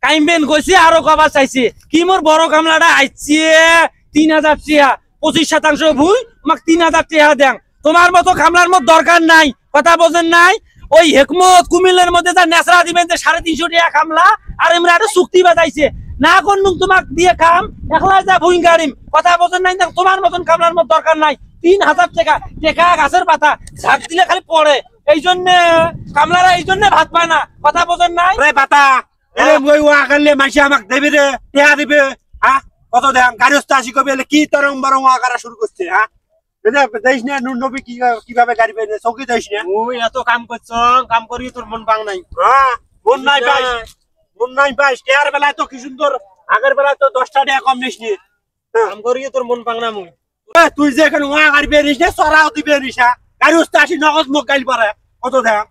কাইমবেন কইছি আরো কবা চাইছি কি মোর বড় কামলাটা আইছে 3000 টাকা 25% ভুই আমাকে 3000 টাকা দেন। তোমার মতো কামলার মত দরকার নাই, কথা বোঝেন নাই? ওই হেকমত কুমিল্লার মধ্যে যা নেসরা দিবেন যে 350 টাকা কামলা, আর এমরা একটা চুক্তি বাজাইছে না করনুম তোমাক দিয়ে কাম একলা যা ভুই গাড়িম, কথা বোঝেন নাই? তোমার মতন কামলার মত দরকার নাই। 3000 টাকা টাকা গাছের পাতা ঝাঁক দিলে খালি পড়ে, এই জন্য কামলারা এই জন্য ভাত পায় না, কথা বোঝেন নাই? পাতা মাসে আমাকে দেবে রে, টেহা দিবে। হ্যাঁ কত দেখ গাড়িস্থ আসি কবি কি তরং বরং আকারা শুরু করছে। হ্যাঁ দেখিস না নুন নবী কিভাবে গাড়ি পেয়ে চৌকি দেখিস না। ওই এত কাম করছ, কাম করি তোর মন পাং নাই। হ্যাঁ মন নাই পাইস, মন নাই পাইস। টেহার বেলায় তো কি সুন্দর, আগের বেলায় তো 10টা টাকা কম নিস নি। কাম করি তোর মন পাং না মুই। তুই যে এখানে গাড়ি পেয়ে নিস না, চড়াও দিবে নিস। গাড়িস্থ আসি নগদ মুখ গাইল পারে কত দেখ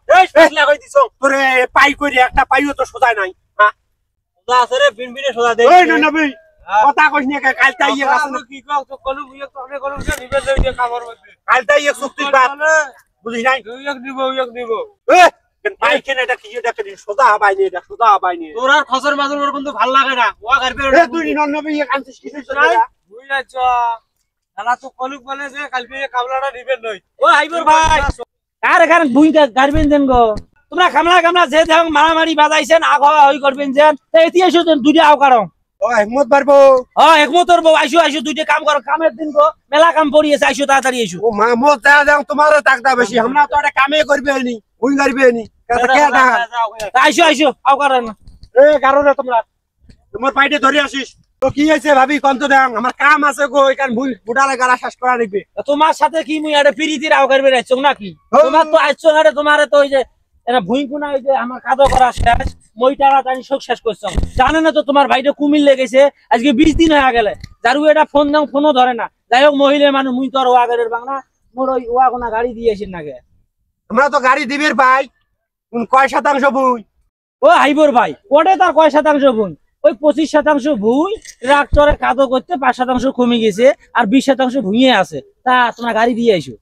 তোর পাই করি একটা পাইও তো সোজাই নাই। আছে রে বিন বিনে সোজা দে। ওই নবী কথা কইস না, কালটা ইয়ে আছে না কি কও তো কলু মুই তো অনেক কলু যে নিবে লই দে কামর মধ্যে। কালটা ইয়ে চুক্তি বাত বুঝিস নাই? দুইক নিব এ পাই কেন এটা কি দেখে দিন সোজা হবাই নি, এটা সোজা হবাই নি। তোর আর খসর মাজুর মোর কিন্তু ভাল লাগে না। ওয়া গাড়ি এ তুই নবী ইয়ে কানছিস কি নাই মুই আছ শালা তো কলু বলে যে কালকে কামলাটা নিবে লই। ও আইবর ভাই কার এখানে ভুই গাড়বেন দেন গো? তোমরা কামলা কামলা যে দেখ মারামারি বাজাইছেন আগা হই করবেন যেন এতি আইছো দুইটা আও কারণ। ও হিম্মত পারবো। একমতর বউ আইসো আইসো দুইটা কাম করো, কামের দিন গো মেলা কাম পড়িয়েছে, আইসো তাড়াতাড়ি আইসো। ও মামত দাও তোমার টাকা বেশি, আমরা তো একটা কামে করবে নি ওই করবে নি আইসো আইসো আও কারণ। এ কারণে তোমরা তোমার পাইটে ধরে আসিস তো কি হয়েছে ভাবি কন্ত দেন আমার কাম আছে গো, এখান ভুই বুড়ালে গাড়া শেষ করা নিবে। তোমার সাথে কি মুই একটা পিরিতির আও করবে আইছো নাকি? তোমার তো আইছো আরে তোমারে তো ওই যে এটা ভুই কোনা ওই যে আমার কাদো করা শেষ মই টাকা টানি সব শেষ করছো। জানে না তো তোমার ভাইটা কুমিল লেগেছে আজকে 20 দিন হয়ে গেলে, যারু এটা ফোন দাও ফোনও ধরে না। যাই হোক মহিলা মানুষ মুই তো আর ওয়াগের বাংলা মোর ওই ওয়া কোনা গাড়ি দিয়েছেন নাকি? আমরা তো গাড়ি দিবের ভাই কয় শতাংশ ভুই? ও হাইবর ভাই ওটা তার কয় শতাংশ ভুই? ওই 25% ভুই ট্রাক্টরে কাদো করতে 5% কমে গেছে আর 20% ভুইয়ে আছে, তা তোমরা গাড়ি দিয়ে আইসো।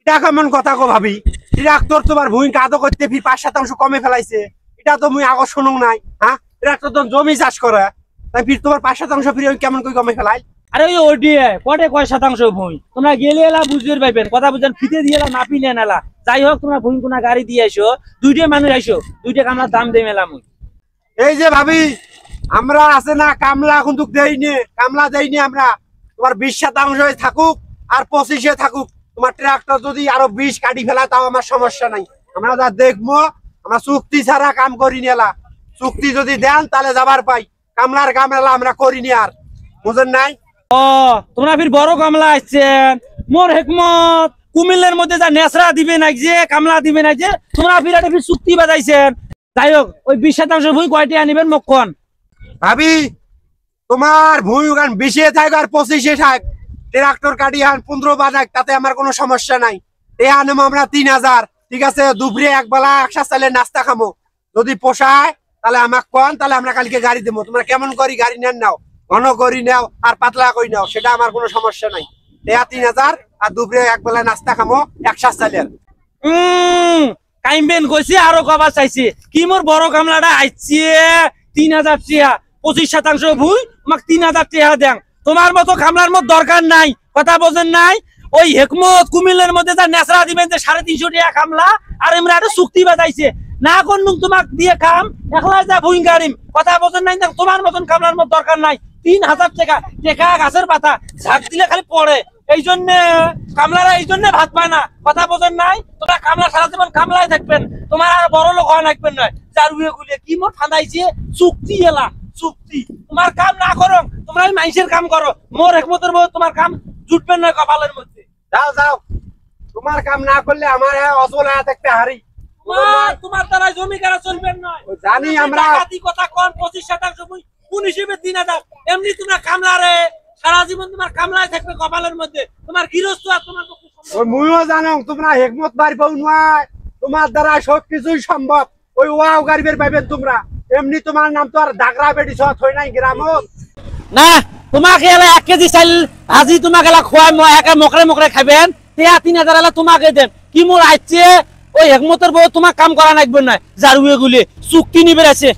এটা কেমন কথা গো ভাবি? ট্রাক্টর তোমার ভুই কাদো করতে 5% কমে ফেলাইছে, এটা তো মুই আগর শুনুং নাই। হ্যাঁ ট্রাক্টর তো জমি চাষ করে, তাই ফির তোমার 5% ফিরে কেমন করে কমে ফেলাই? আরে ওই ওডিয়ে কটে কয় শতাংশ ভুই তোমরা গেলে এলা বুঝতে পাইবেন, কথা বুঝেন ফিতে দিয়ে এলা নাপি নেন এলা। যাই হোক তোমরা ভুই কোনা গাড়ি দিয়ে আইসো, দুইটা মানুষ আইসো, দুইটা কামলার দাম দিয়ে মেলা মুই। এই যে ভাবি আমরা আছে না কামলা কিন্তু দেইনি, কামলা দেইনি আমরা। তোমার 20% থাকুক আর 25 থাকুক, তোমার ট্রাক্টর যদি আরো 20 কাটি ফেলা তাও আমার সমস্যা নাই। আমরা যা দেখবো, আমরা চুক্তি ছাড়া কাম করি নিলা। চুক্তি যদি দেন তাহলে যাবার পাই, কামলার কামলা আমরা করিনি আর, বুঝেন নাই? ও তোমরা ফির বড় কামলা আসছেন। মোর হেকমত কুমিল্লার মধ্যে যা নেসরা দিবে না যে কামলা দিবে না যে, তোমরা ফির একটা ফির চুক্তি বাজাইছেন। যাই হোক ওই 20% ভুই কয়টি আনিবেন মক্ষণ? ভাবি তোমার ভুই ওখান 20 থাক আর 25 থাক, ট্রাক্টর কাটি আন 15 বাজাক, তাতে আমার কোনো সমস্যা নাই। এ আনবো আমরা 3000, ঠিক আছে? দুপুরে একবেলা একসাথে চাইলে নাস্তা খামো, যদি পোষায় তাহলে আমাকে কন, তাহলে আমরা কালকে গাড়ি দেবো। তোমরা কেমন করি গাড়ি নেন নাও, ঘন করি নাও আর পাতলা করি নাও, সেটা আমার কোনো সমস্যা নাই। 3000 আর দুপুরে একবেলা নাস্তা খামো একসাথে চাইলে। কাইমবেন কইছি আরো কবা চাইছি কি মোর বড় কামলাটা আইছে 3000 টাকা 25% ভুই আমাকে 3000 টাকা দেন। তোমার মতো কামলার মত দরকার নাই, কথা বোঝেন নাই? ওই হেকমত কুমিল্লার মধ্যে যা নেসরা দিবেন যে 350 টাকা কামলা, আর এমরা একটা চুক্তি বাজাইছে না করনুম তোমাক দিয়ে কাম একলা যা ভুই গাড়িম, কথা বোঝেন নাই? তোমার মতন কামলার মত দরকার নাই। 3000 টাকা টাকা গাছের পাতা ঝাঁক দিলে খালি পড়ে, এই জন্য কামলারা এই জন্য ভাত পায় না, কথা বোঝেন নাই? তোমরা কামলা সারা জীবন কামলাই থাকবেন, তোমার আর বড় লোক হয় নাকবেন নয়। চারুয়ে গুলিয়ে কি মোট ঠান্ডাইছে চুক্তি এলা চুক্তি। তোমার কাম না করো, তোমরা মানুষের কাম করো। মোর একমতের বউ তোমার কাম জুটবেন না কপালের মধ্যে। যাও যাও, তোমার কাম না করলে আমার অচলা থাকতে হারি। তোমার দ্বারা জমি কেনা চলবেন নয়, জানি আমরা। কথা কন 25% ভুই কোন হিসেবে 3000, এমনি তোমরা কামলারে সারা জীবন তোমার কামলায় থাকবে কপালের মধ্যে, তোমার গৃহস্থ আর তোমার ওই মুইও জানো তোমরা হেকমত পারবো নয়, তোমার দ্বারা সবকিছুই সম্ভব। ওই ওয়াও গাড়িবের পাইবেন তোমরা, এমনি তোমার নাম তো আর দাগরা বেটি সহ হই নাই গ্রামত না। তোমাকে এলা 1 কেজি চাল ভাজি তোমাকে এলা খোয়াই মই একা মকরে মকরে খাবেন, 3000 এলা তোমাকে দেন। কি মোর আইছে ওই হেকমতের বউ তোমার কাম করা লাগবে না, জারুয়ে গুলি চুক্তি নিবে আছে।